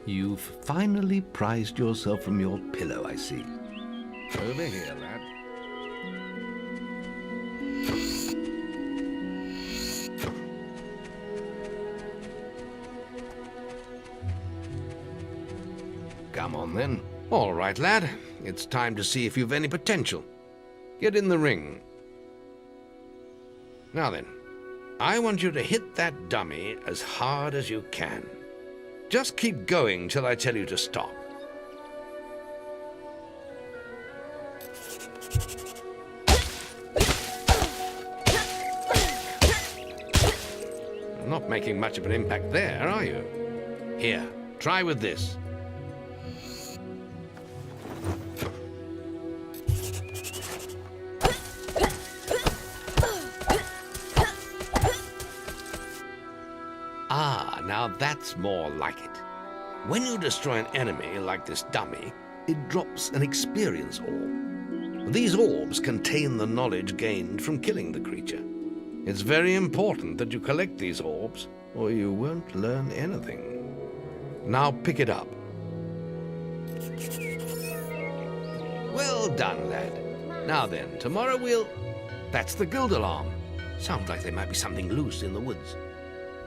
You've finally prized yourself from your pillow, I see. Over here, lad. Come on, then. All right, lad. It's time to see if you've any potential. Get in the ring. Now then, I want you to hit that dummy as hard as you can. Just keep going till I tell you to stop. Not making much of an impact there, are you? Here, try with this. Ah, now that's more like it. When you destroy an enemy like this dummy, it drops an experience orb. These orbs contain the knowledge gained from killing the creature. It's very important that you collect these orbs, or you won't learn anything. Now pick it up. Well done, lad. Now then, tomorrow we'll... That's the guild alarm. Sounds like there might be something loose in the woods.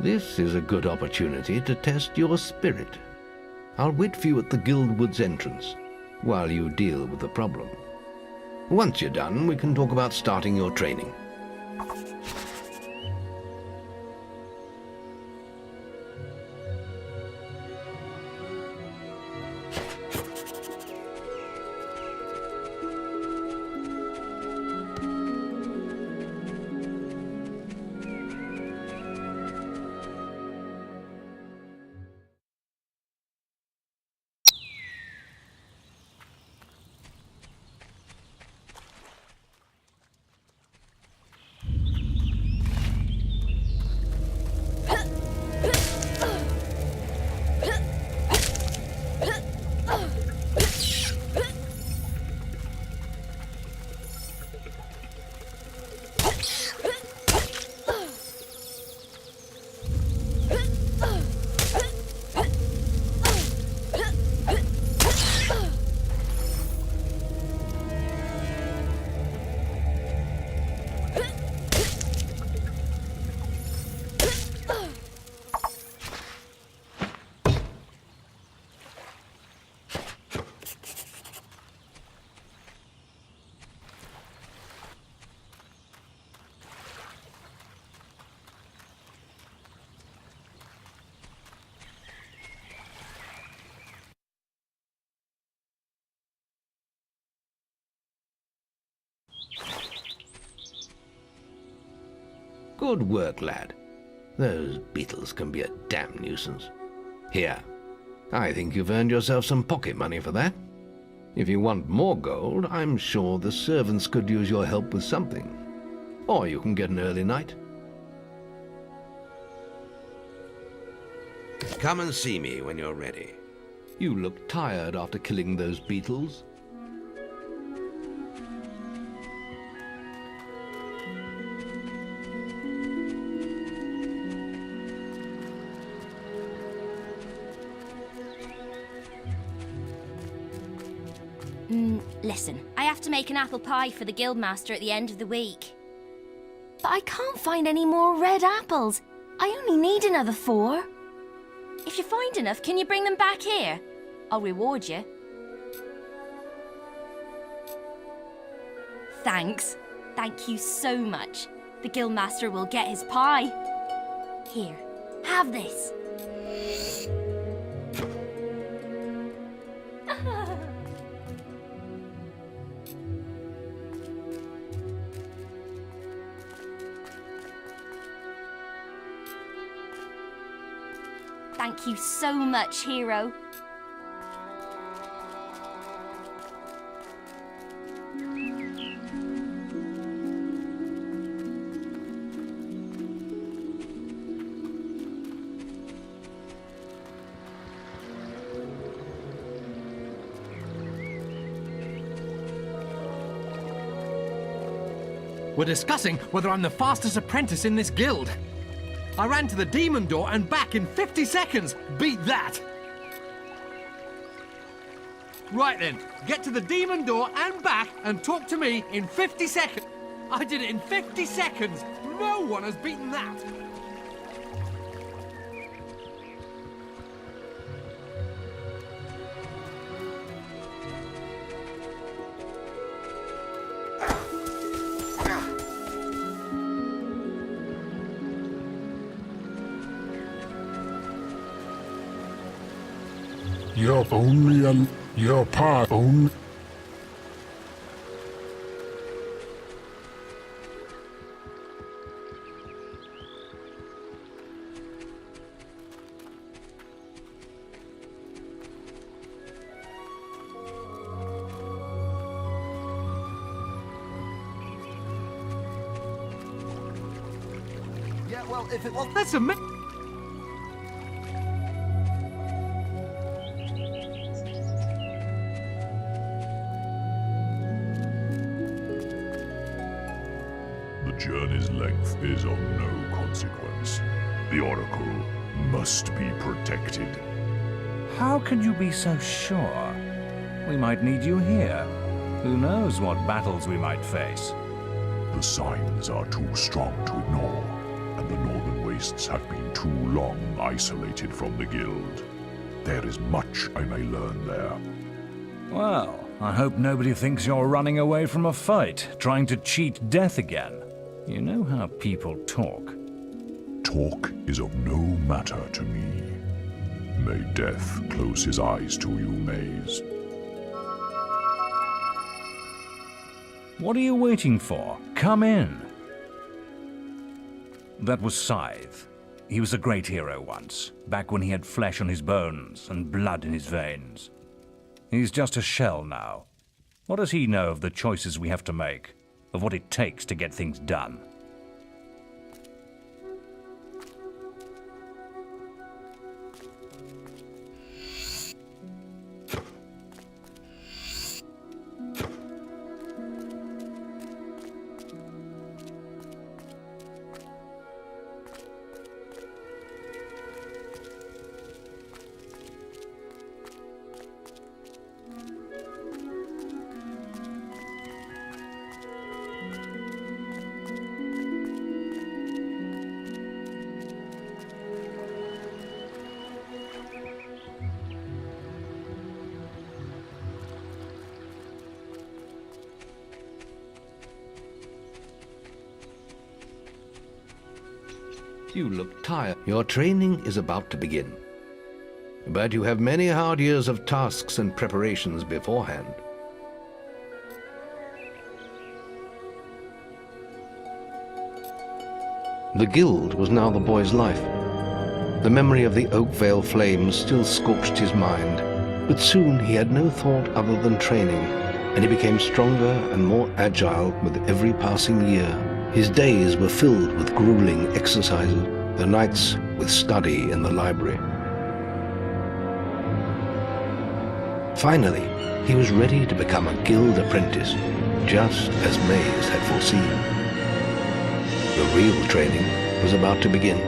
This is a good opportunity to test your spirit. I'll wait for you at the guild woods entrance, while you deal with the problem. Once you're done, we can talk about starting your training. Good work, lad. Those beetles can be a damn nuisance. Here, I think you've earned yourself some pocket money for that. If you want more gold, I'm sure the servants could use your help with something. Or you can get an early night. Come and see me when you're ready. You look tired after killing those beetles. Listen, I have to make an apple pie for the guildmaster at the end of the week. But I can't find any more red apples. I only need another 4. If you find enough, can you bring them back here? I'll reward you. Thanks. Thank you so much. The guildmaster will get his pie. Here, have this. Thank you so much, hero. We're discussing whether I'm the fastest apprentice in this guild. I ran to the demon door and back in 50 seconds. Beat that! Right then, get to the demon door and back and talk to me in 50 seconds. I did it in 50 seconds. No one has beaten that. You're part only. Yeah, well, if it was... That's a... The journey's length is of no consequence. The Oracle must be protected. How can you be so sure? We might need you here. Who knows what battles we might face? The signs are too strong to ignore, and the Northern Wastes have been too long isolated from the Guild. There is much I may learn there. Well, I hope nobody thinks you're running away from a fight, trying to cheat death again. You know how people talk. Talk is of no matter to me. May death close his eyes to you, Maze. What are you waiting for? Come in. That was Scythe. He was a great hero once, back when he had flesh on his bones and blood in his veins. He's just a shell now. What does he know of the choices we have to make, of what it takes to get things done? You look tired. Your training is about to begin. But you have many hard years of tasks and preparations beforehand. The Guild was now the boy's life. The memory of the Oakvale flames still scorched his mind, but soon he had no thought other than training, and he became stronger and more agile with every passing year. His days were filled with grueling exercises, the nights with study in the library. Finally, he was ready to become a Guild apprentice, just as Maze had foreseen. The real training was about to begin.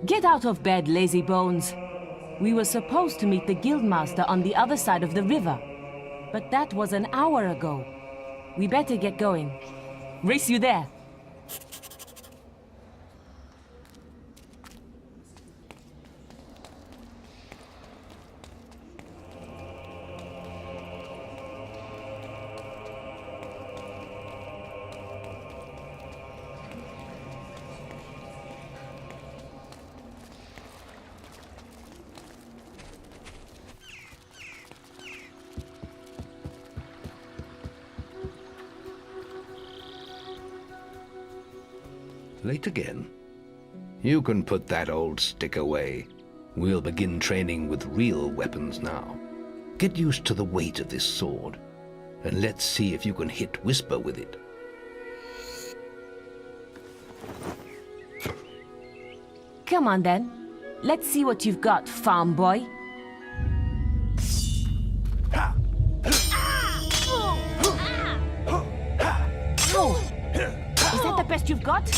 Get out of bed, lazy bones. We were supposed to meet the Guildmaster on the other side of the river. But that was an hour ago. We better get going. Race you there. Late again? You can put that old stick away. We'll begin training with real weapons now. Get used to the weight of this sword, and let's see if you can hit Whisper with it. Come on then. Let's see what you've got, farm boy. Oh, is that the best you've got?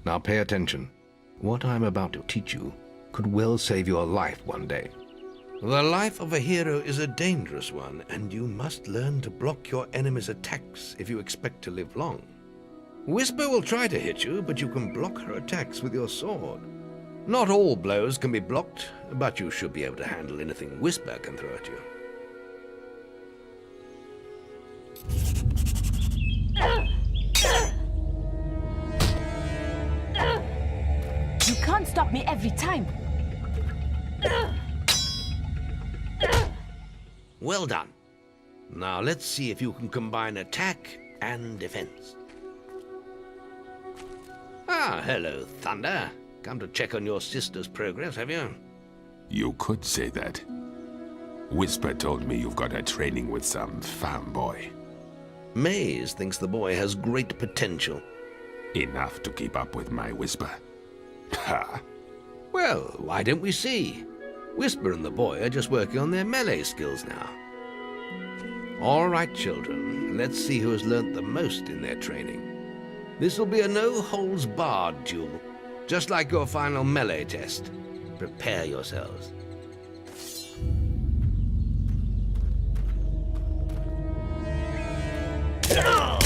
Now pay attention. What I'm about to teach you could well save your life one day. The life of a hero is a dangerous one, and you must learn to block your enemy's attacks if you expect to live long. Whisper will try to hit you, but you can block her attacks with your sword. Not all blows can be blocked, but you should be able to handle anything Whisper can throw at you. You can't stop me every time. Well done. Now let's see if you can combine attack and defense. Ah, hello, Thunder. Come to check on your sister's progress, have you? You could say that. Whisper told me you've got her training with some farm boy. Maze thinks the boy has great potential. Enough to keep up with my Whisper. Ha! Well, why don't we see? Whisper and the boy are just working on their melee skills now. All right, children, let's see who has learnt the most in their training. This will be a no-holds-barred duel, just like your final melee test. Prepare yourselves. How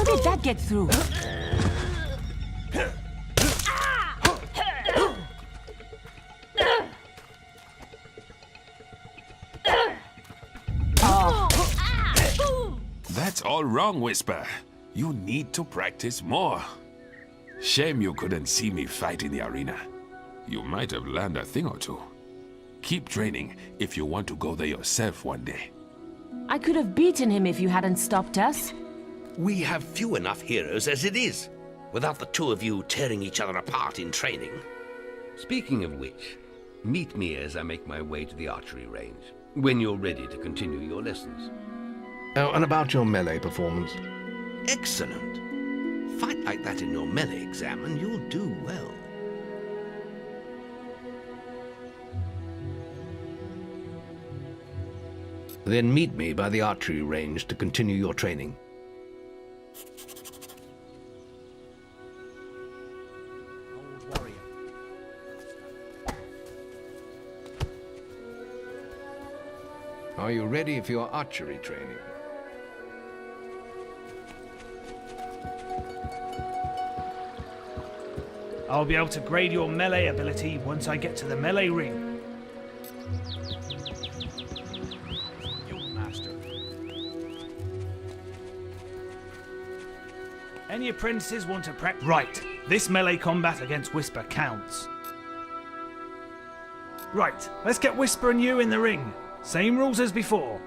did that get through? That's all wrong, Whisper. You need to practice more. Shame you couldn't see me fight in the arena. You might have learned a thing or two. Keep training if you want to go there yourself one day. I could have beaten him if you hadn't stopped us. We have few enough heroes as it is, without the two of you tearing each other apart in training. Speaking of which, meet me as I make my way to the archery range, when you're ready to continue your lessons. Oh, and about your melee performance? Excellent. Fight like that in your melee exam and you'll do well. Then meet me by the archery range to continue your training. Old warrior. Are you ready for your archery training? I'll be able to grade your melee ability once I get to the melee ring. Master. Any apprentices want to practice? Right, this melee combat against Whisper counts. Right, let's get Whisper and you in the ring. Same rules as before.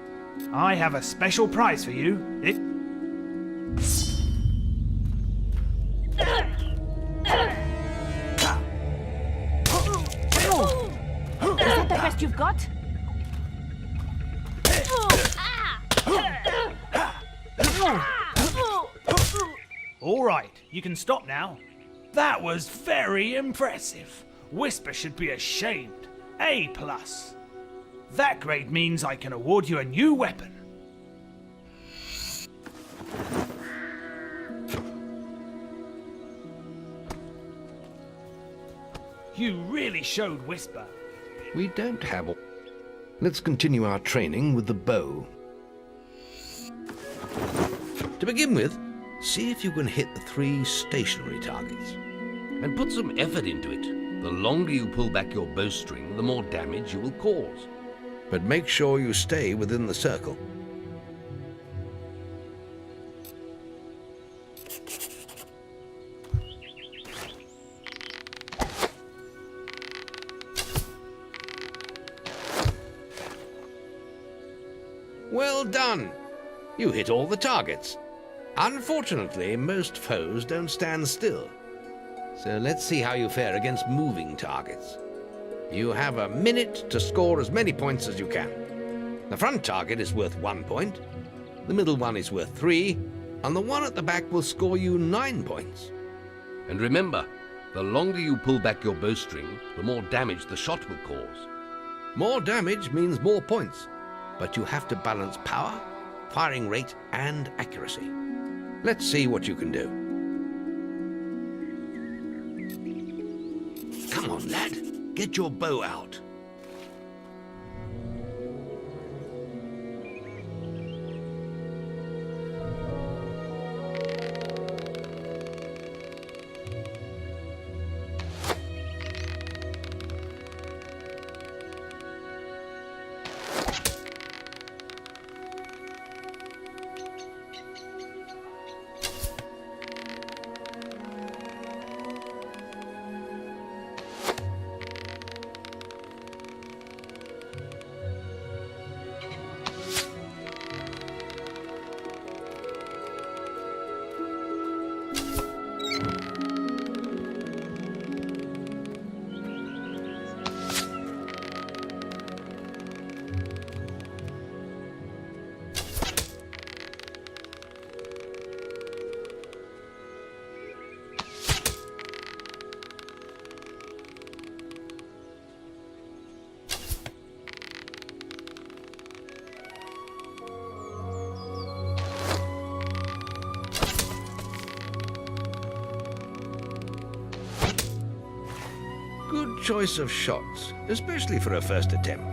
I have a special prize for you. Is that the best you've got? All right, you can stop now. That was very impressive. Whisper should be ashamed. A+. That grade means I can award you a new weapon. You really showed Whisper. We don't have all. Let's continue our training with the bow. To begin with, see if you can hit the 3 stationary targets. And put some effort into it. The longer you pull back your bowstring, the more damage you will cause. But make sure you stay within the circle. Well done! You hit all the targets. Unfortunately, most foes don't stand still. So let's see how you fare against moving targets. You have a minute to score as many points as you can. The front target is worth 1 point, the middle one is worth 3, and the one at the back will score you 9 points. And remember, the longer you pull back your bowstring, the more damage the shot will cause. More damage means more points, but you have to balance power, firing rate, and accuracy. Let's see what you can do. Get your bow out. Good choice of shots, especially for a first attempt.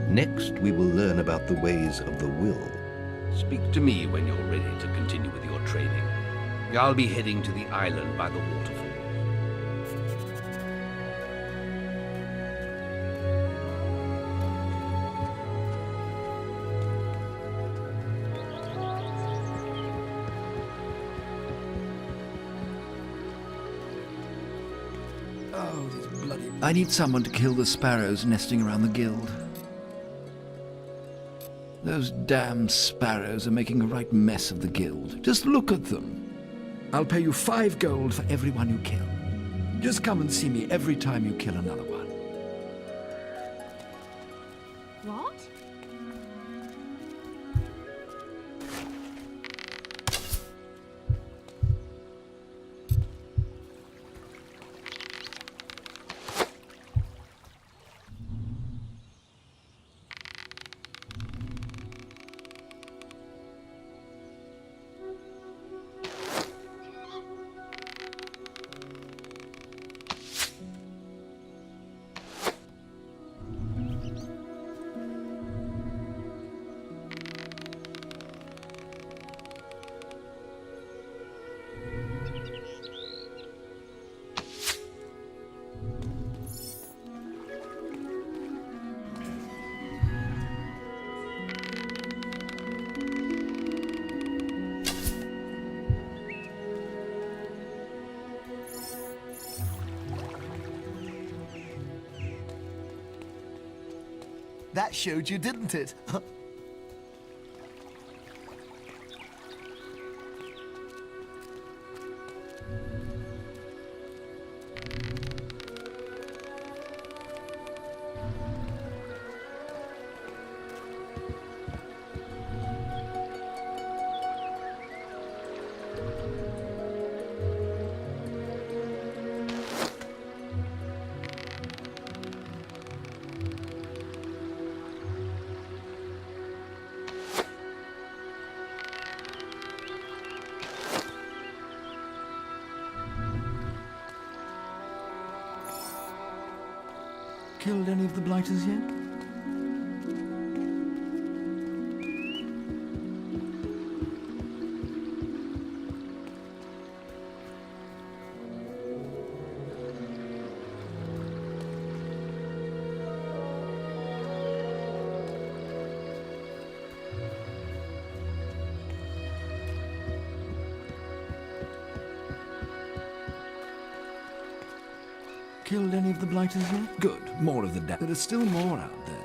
Next, we will learn about the ways of the will. Speak to me when you're ready to continue with your training. I'll be heading to the island by the waterfall. I need someone to kill the sparrows nesting around the guild. Those damn sparrows are making a right mess of the guild. Just look at them. I'll pay you 5 gold for every one you kill. Just come and see me every time you kill another one. What? That showed you, didn't it? Killed any of the blighters yet? Killed any of the blighters yet? Good. More of the There are still more out there.